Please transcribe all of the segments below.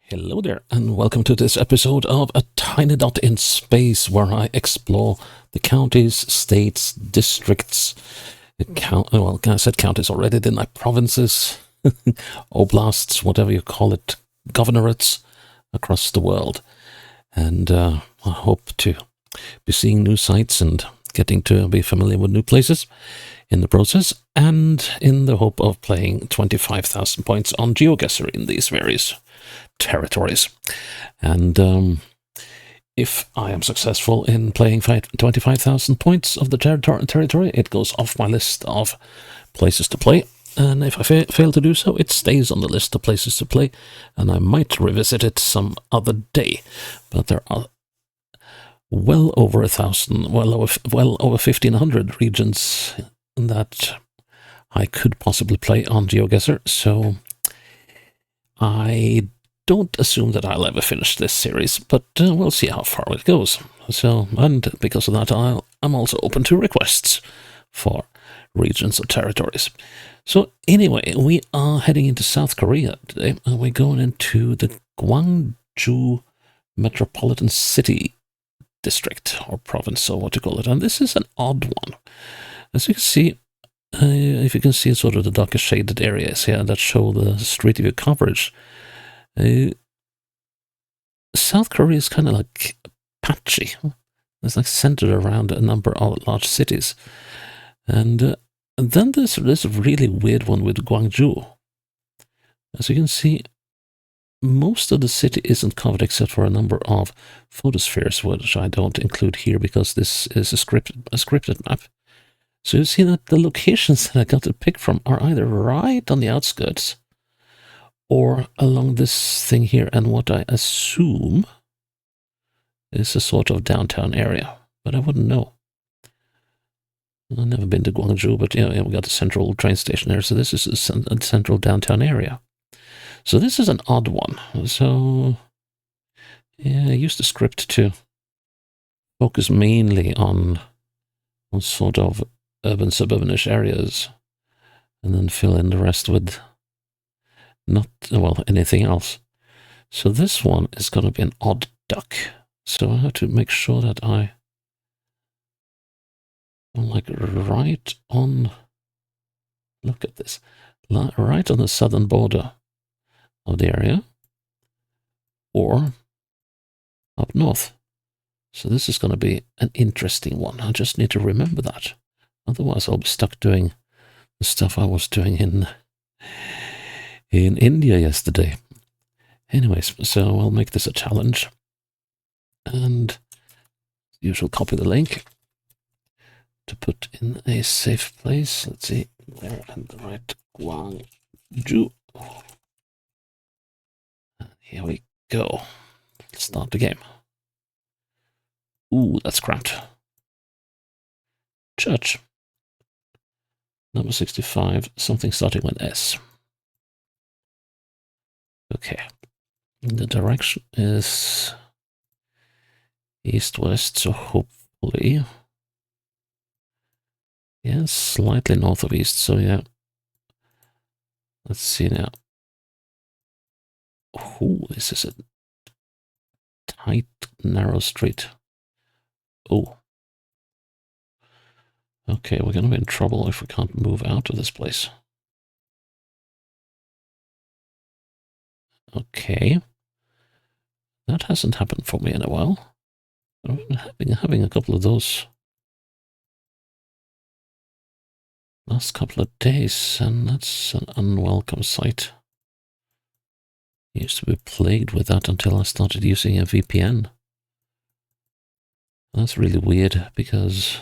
Hello there, and welcome to this episode of A Tiny Dot in Space, where I explore the counties, states, districts, I said counties already, didn't I? Provinces, oblasts, whatever you call it, governorates across the world. And I hope to be seeing new sights and getting to be familiar with new places in the process, and in the hope of playing 25,000 points on GeoGuessr in these various territories. And if I am successful in playing 25,000 points of the territory, it goes off my list of places to play. And if I fail to do so, it stays on the list of places to play, and I might revisit it some other day. But there are well over 1,000, well over 1,500 regions that I could possibly play on GeoGuessr, so I don't assume that I'll ever finish this series, but we'll see how far it goes. So, and because of that, I'm also open to requests for regions or territories. So anyway, we are heading into South Korea today, and we're going into the Gwangju Metropolitan City District, or province, or what you call it. And this is an odd one. As you can see, if you can see sort of the darker shaded areas here that show the street view coverage, South Korea is kind of like patchy. It's like centered around a number of large cities. And then there's this really weird one with Gwangju. As you can see, most of the city isn't covered except for a number of photospheres, which I don't include here because this is a scripted map. So you see that the locations that I got to pick from are either right on the outskirts or along this thing here, and what I assume is a sort of downtown area, but I wouldn't know. I've never been to Gwangju, but yeah, we got a central train station there, so this is a central downtown area. So this is an odd one. So yeah, I used the script to focus mainly on sort of urban suburbanish areas, and then fill in the rest with not, well, anything else. So this one is going to be an odd duck. So I have to make sure that I'm like right on, look at this, right on the southern border of the area, or up north. So this is going to be an interesting one. I just need to remember that. Otherwise I'll be stuck doing the stuff I was doing in India yesterday. Anyways, so I'll make this a challenge. And usual, copy the link to put in a safe place. Let's see, where and the right Gwangju. And here we go. Let's start the game. Ooh, that's cramped. Church. Number 65, something starting with S. Okay. The direction is east-west, so hopefully, yeah, slightly north of east, so yeah. Let's see now. Oh, this is a tight, narrow street. Oh. Okay, we're going to be in trouble if we can't move out of this place. Okay. That hasn't happened for me in a while. I've been having a couple of those last couple of days, and that's an unwelcome sight. I used to be plagued with that until I started using a VPN. That's really weird because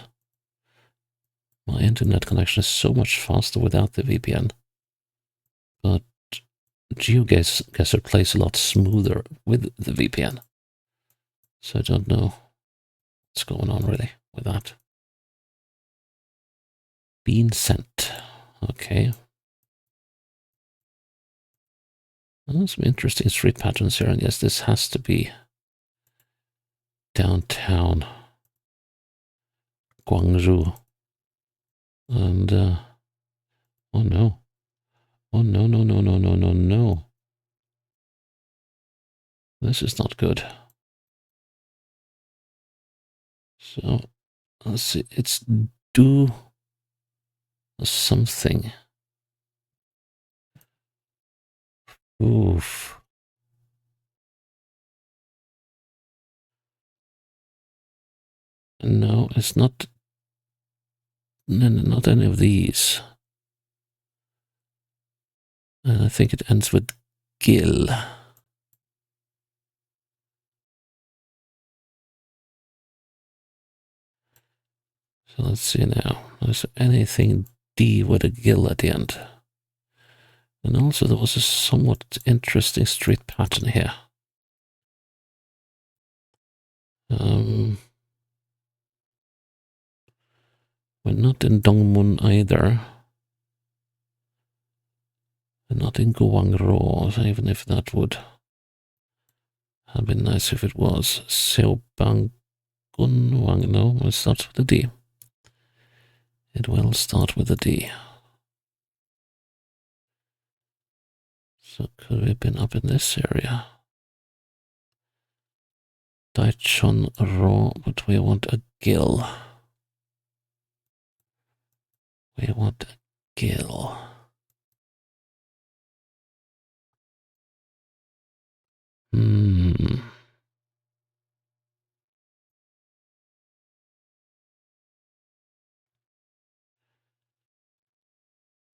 my internet connection is so much faster without the VPN. But GeoGuessr plays a lot smoother with the VPN. So I don't know what's going on really with that. Being sent. Okay. There's some interesting street patterns here, and yes, this has to be downtown Gwangju. And, oh no. Oh no, no, no, no, no, no, no. This is not good. So, let's see. It's do something. Oof. No, it's not. No, not any of these. And I think it ends with gill. So let's see now. Is there anything D with a gill at the end? And also there was a somewhat interesting street pattern here. We're not in Dongmun either. And not in Gwangju, even if that would have been nice if it was. Seobangun Wang, no, it starts with a D. It will start with a D. So could we have been up in this area? Daichon Ro, but we want a gill. We want a gill.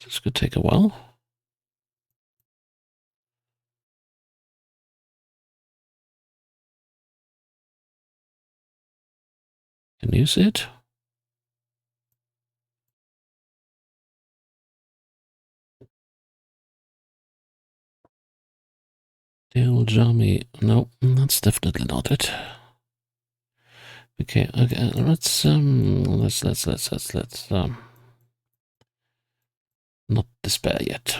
This could take a while. Can you see it? Dale Jami. No, that's definitely not it. Okay, let's not despair yet.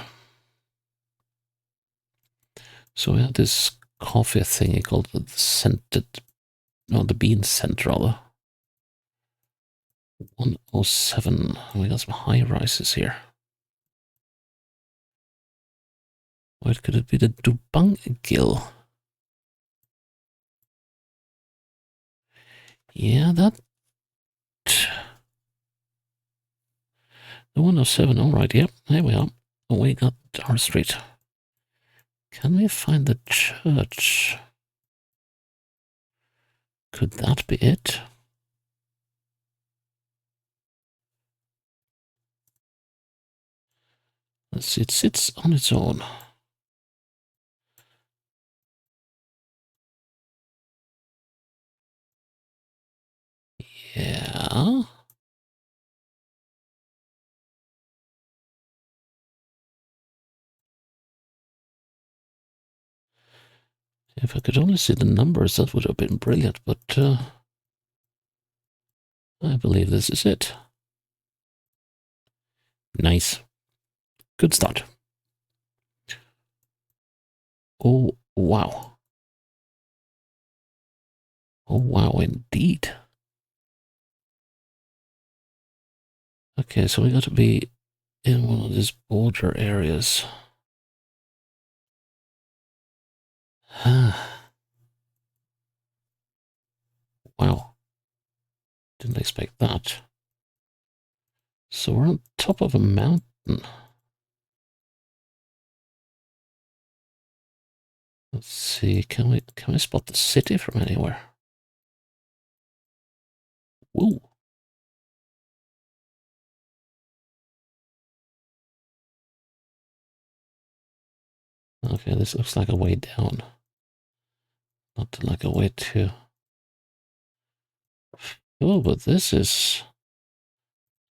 So we had this coffee thingy called the scented, no, the bean scent rather. 107. We got some high rises here. What could it be? The Dubang Gill. Yeah, that. The 107, alright, yep, there we are. Oh, we got our street. Can we find the church? Could that be it? Let's see, it sits on its own. Yeah. If I could only see the numbers, that would have been brilliant, but I believe this is it. Nice. Good start. Oh, wow. Oh, wow, indeed. Okay, so we got to be in one of these border areas. Wow. Didn't expect that. So we're on top of a mountain. Let's see, can we spot the city from anywhere? Woo. Okay, this looks like a way down. Not like a way to... Oh, but this is...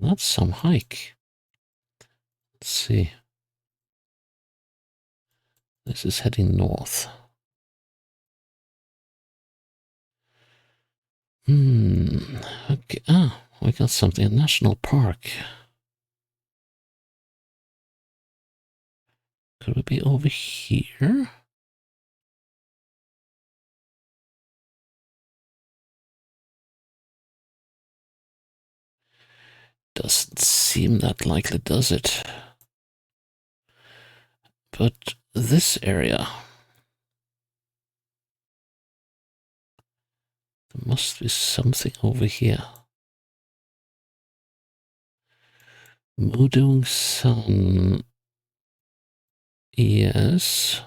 That's some hike. Let's see. This is heading north. Okay. Ah, we got something. A national park. Could we be over here? Doesn't seem that likely, does it? But this area... There must be something over here. Mudong San. Yes.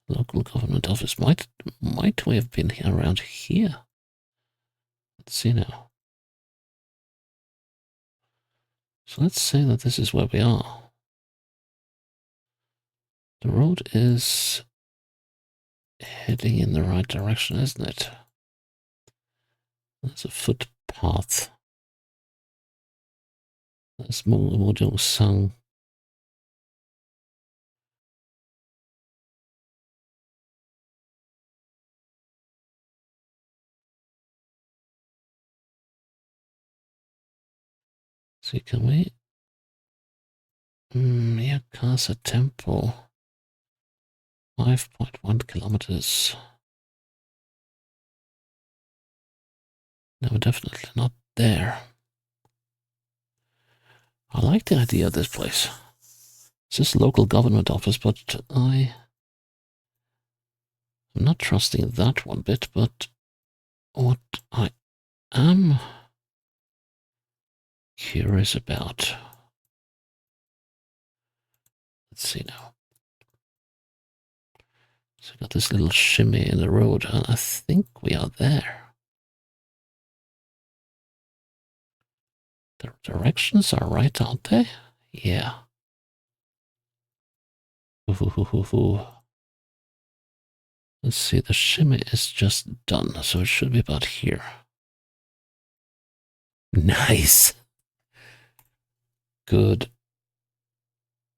Local government office. Might we have been here around here? Let's see now. So let's say that this is where we are. The road is heading in the right direction, isn't it? There's a footpath. There's Mudong San. See, can we? Miyakasa Temple. 5.1 kilometers. No, definitely not there. I like the idea of this place. It's just a local government office, but I'm not trusting that one bit, but what I am curious about. Let's see now. So we got this little shimmy in the road, and I think we are there. The directions are right, aren't they? Yeah. Let's see, the shimmy is just done, so it should be about here. Nice. Good.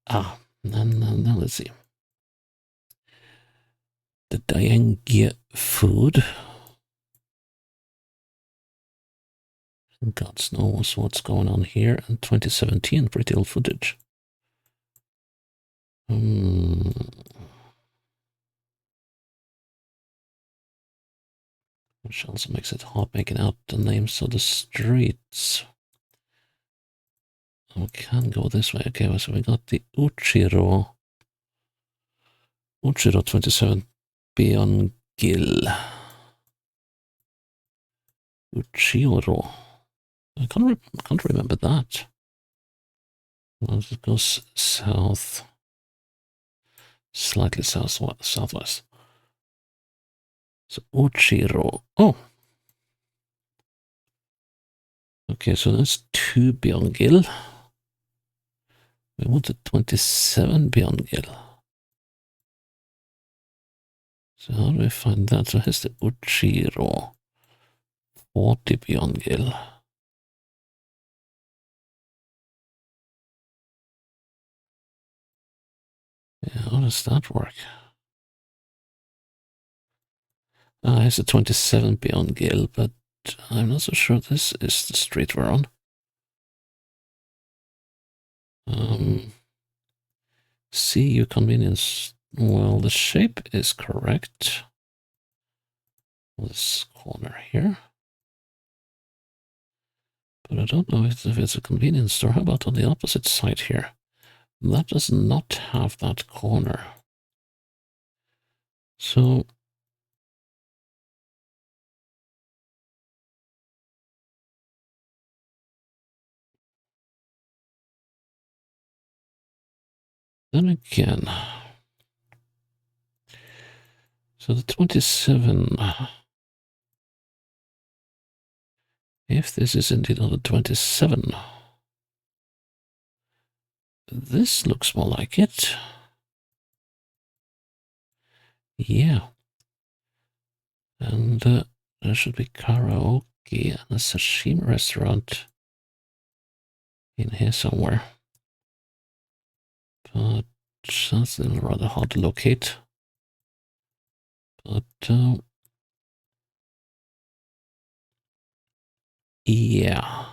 Then let's see. The Diangia food. God knows what's going on here. And 2017, pretty old footage. Which also makes it hard making out the names of the streets. We can go this way. Okay, so we got the Uchiro 27 Biongil. Uchiro. I can't remember that. Well, it goes south, slightly southwest. So Uchiro. Oh. Okay, so that's 2 Biongil. We wanted 27 Biongil. So how do we find that? So here's the Uchiro. 40 Biongil. Yeah, how does that work? Here's the 27 Biongil, but I'm not so sure this is the street we're on. See your convenience. Well, the shape is correct. This corner here. But I don't know if it's a convenience store. How about on the opposite side here? That does not have that corner. So then again, so the 27, if this is indeed on the 27, this looks more like it. Yeah. And there should be karaoke and a sashimi restaurant in here somewhere. But that's rather hard to locate. But yeah,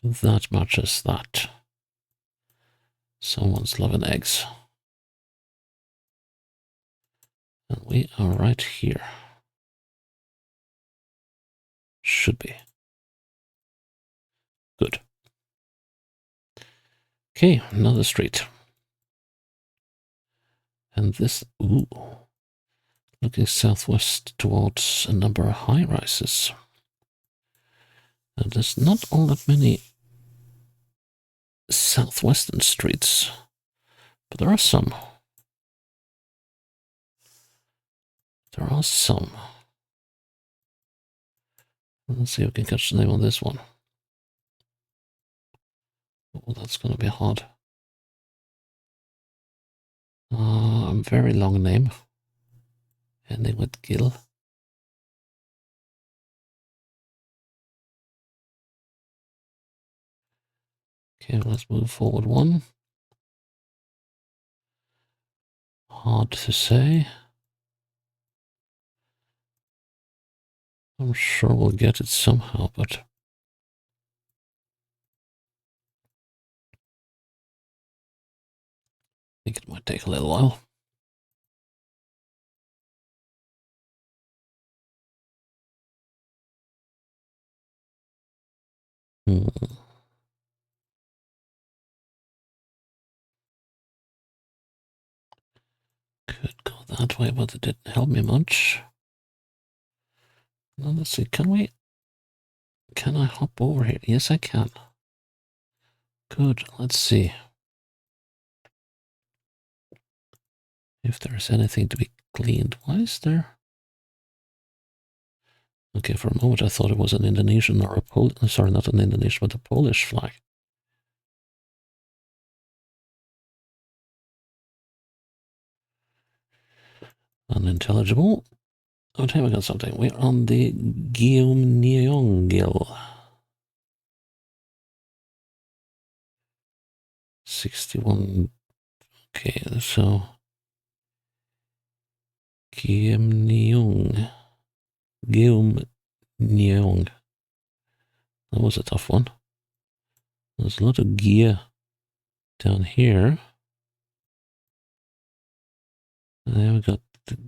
that matches that. Someone's loving eggs. And we are right here. Should be. Good. Okay, another street. And this, ooh, looking southwest towards a number of high rises. And there's not all that many southwestern streets, but there are some. There are some. Let's see if we can catch the name on this one. Oh, that's going to be hard. A very long name, ending with Gill. Okay, let's move forward one. Hard to say. I'm sure we'll get it somehow, but I think it might take a little while. Could go that way, but it didn't help me much. Now let's see, can I hop over here? Yes, I can. Good, let's see if there's anything to be cleaned. Why is there? Okay, for a moment I thought it was an Indonesian or a sorry, not an Indonesian, but a Polish flag. Unintelligible. Oh, here we got something. We're on the Gyeongnyongil. 61. Okay, so Gyeongnyong. Gyeongnyong. That was a tough one. There's a lot of gear down here. And then we got the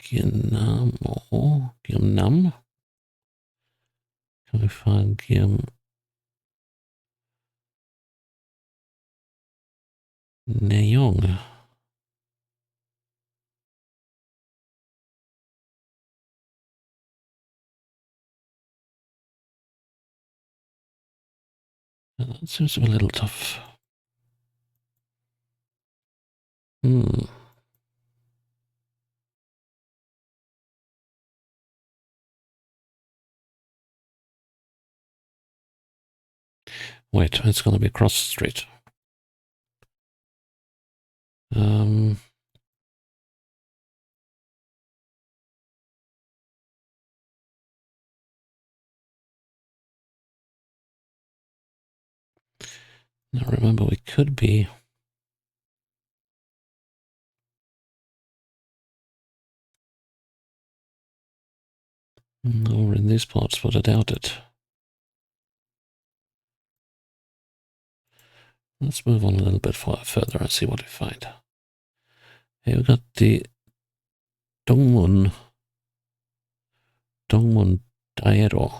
Gyeonam. Can we find Gyeongnyong? That seems to be a little tough. Wait, it's going to be across the street. Now remember, we could be over in these parts, but I doubt it. Let's move on a little bit further and see what we find. Here we got the Dongmun Daero.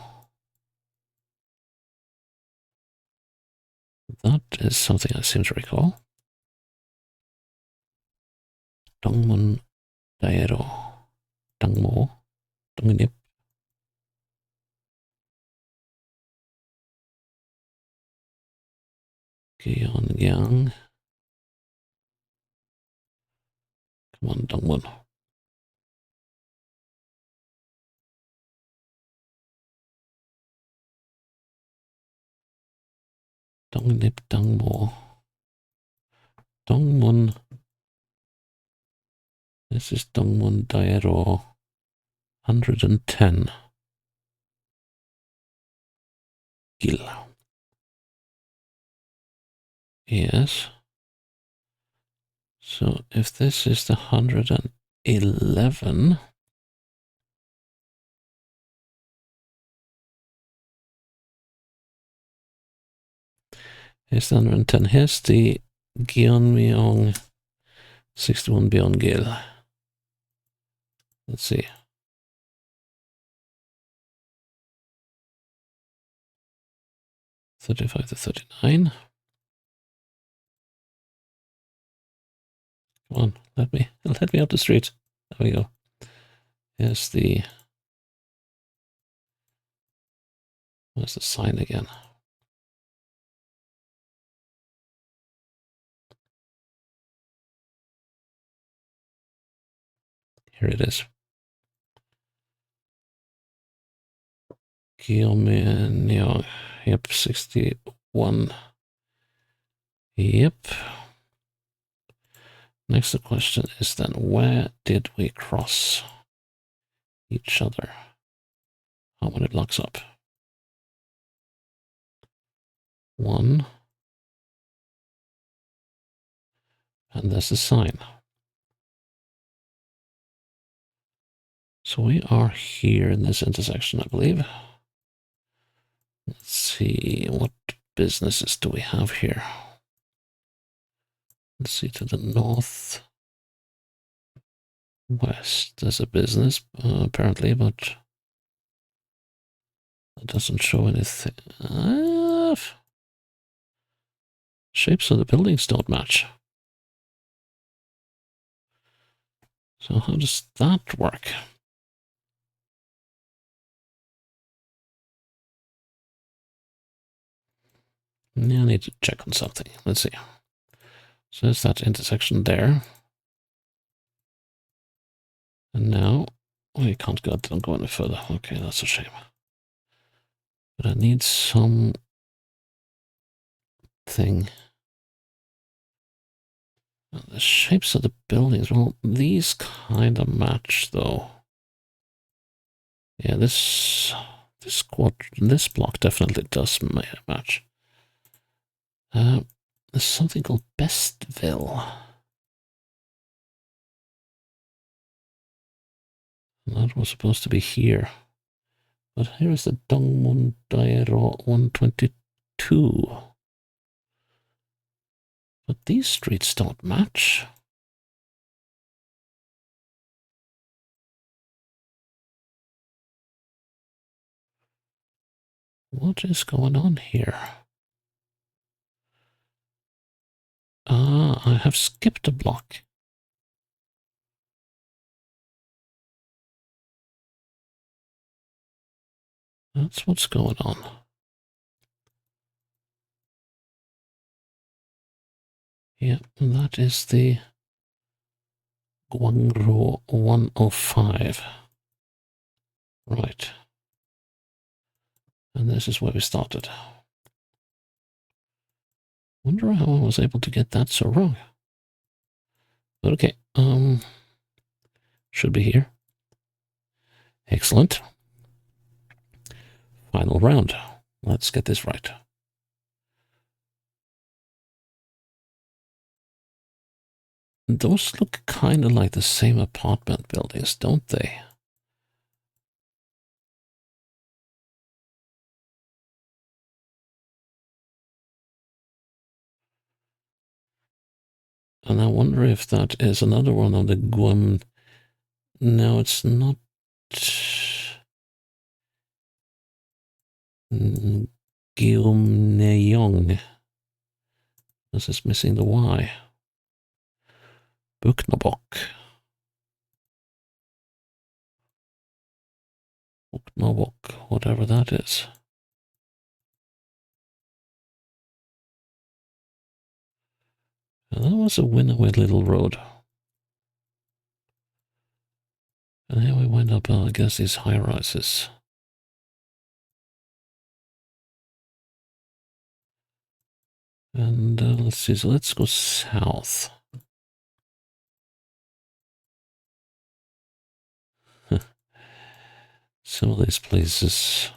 That is something I seem to recall. Dongmun Daero. Dongmo. Dongnip. Gyeongyang. Come on, Dongmun. Dongnip Dongmo. Dongmun. This is Dongmun Daero 110. Gil. Yes. So if this is the 111, here's the 110. Here's the Gyeongmyeong 61 Gil. Let's see. $35 to $39. Come on, let me up the street. There we go. Here's the where's the sign again? Here it is. Guillaume, yep, 61. Yep. Next question is then, where did we cross each other? How many blocks up? 1. And there's a sign. So we are here in this intersection, I believe. Let's see, what businesses do we have here? Let's see, to the north west. There's a business, apparently, but it doesn't show anything. Shapes of the buildings don't match. So how does that work? Yeah, I need to check on something. Let's see. So there's that intersection there. And now we can't go, don't go any further. Okay, that's a shame. But I need some thing. The shapes of the buildings, well, these kind of match though. Yeah, this block definitely does match. There's something called Bestville. That was supposed to be here. But here is the Dongmundairo 122. But these streets don't match. What is going on here? Ah, I have skipped a block. That's what's going on. Yeah, that is the Gwangju 105. Right. And this is where we started. Wonder how I was able to get that so wrong. But okay, should be here. Excellent. Final round. Let's get this right. Those look kind of like the same apartment buildings, don't they? And I wonder if that is another one of the Guam. No, it's not. Gyeongneong. This is missing the Y. Buknabok. Buknabok, whatever that is. And that was a Winnoway little road. And here we wind up, I guess, these high rises. And let's see, so let's go south. Some of these places,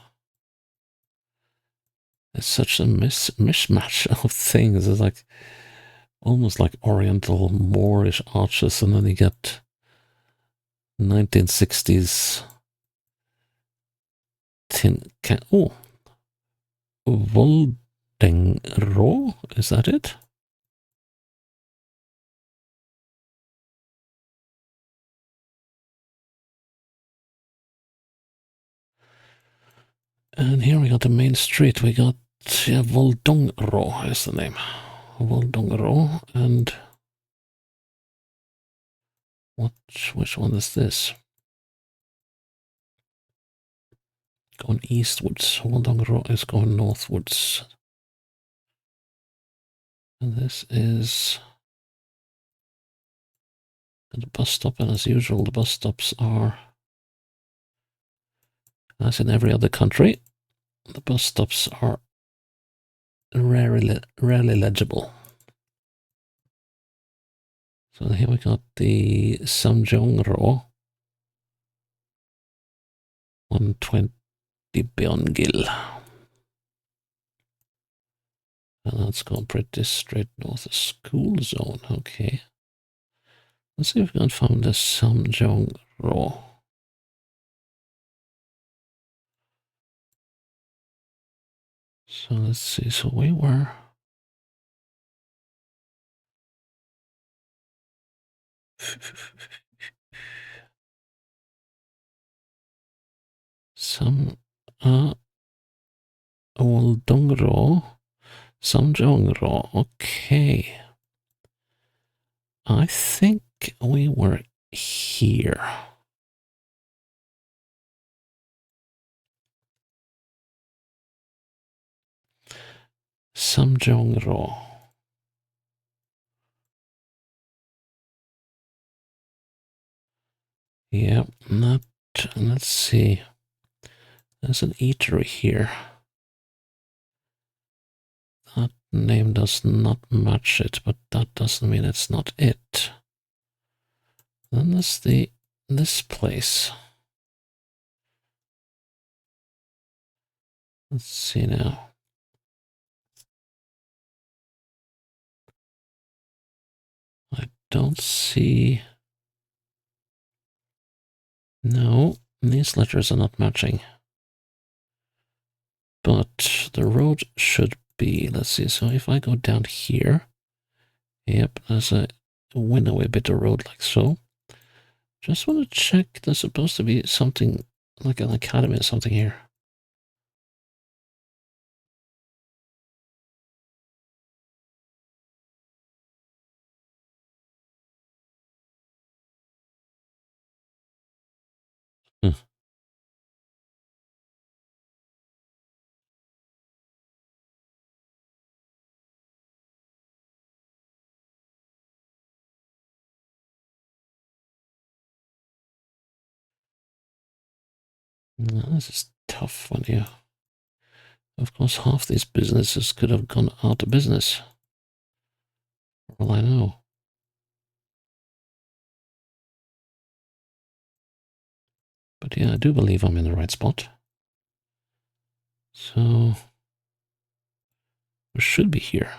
it's such a mishmash of things. It's like almost like Oriental Moorish arches, and then you get 1960s Voldengro, is that it? And here we got the main street. We got, yeah, Voldongro is the name. Voldongro, and Which one is this? Going eastwards. Waldongro is going northwards. And this is the bus stop, and as usual, the bus stops are, as in every other country, the bus stops are rarely legible. So here we got the Samjongro 120 Beongil. And that's gone pretty straight north of school zone. Okay. Let's see if we can find the Samjongro. So let's see. So we were some Waldongro, Samjongro. Okay. I think we were here. Samjongro. Yeah, not. Let's see. There's an eatery here. That name does not match it, but that doesn't mean it's not it. Then there's this place. Let's see now. I don't see. No, these letters are not matching. But the road should be. Let's see. So if I go down here, yep, there's a winnoway bit of road like so. Just want to check. There's supposed to be something like an academy or something here. No, this is tough when you. Of course, half these businesses could have gone out of business. For all I know. But yeah, I do believe I'm in the right spot. So we should be here.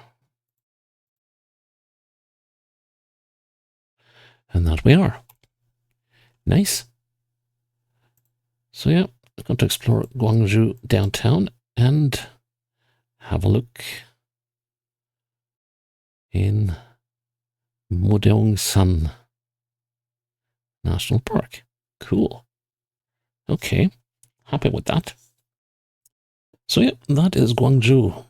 And that we are. Nice. So yeah, I'm going to explore Gwangju downtown and have a look in Mudeongsan National Park. Cool. Okay, happy with that. So yeah, that is Gwangju.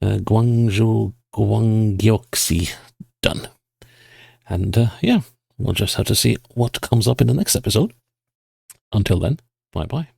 Gwangju Gwanggyeoksi done. And yeah, we'll just have to see what comes up in the next episode. Until then, bye-bye.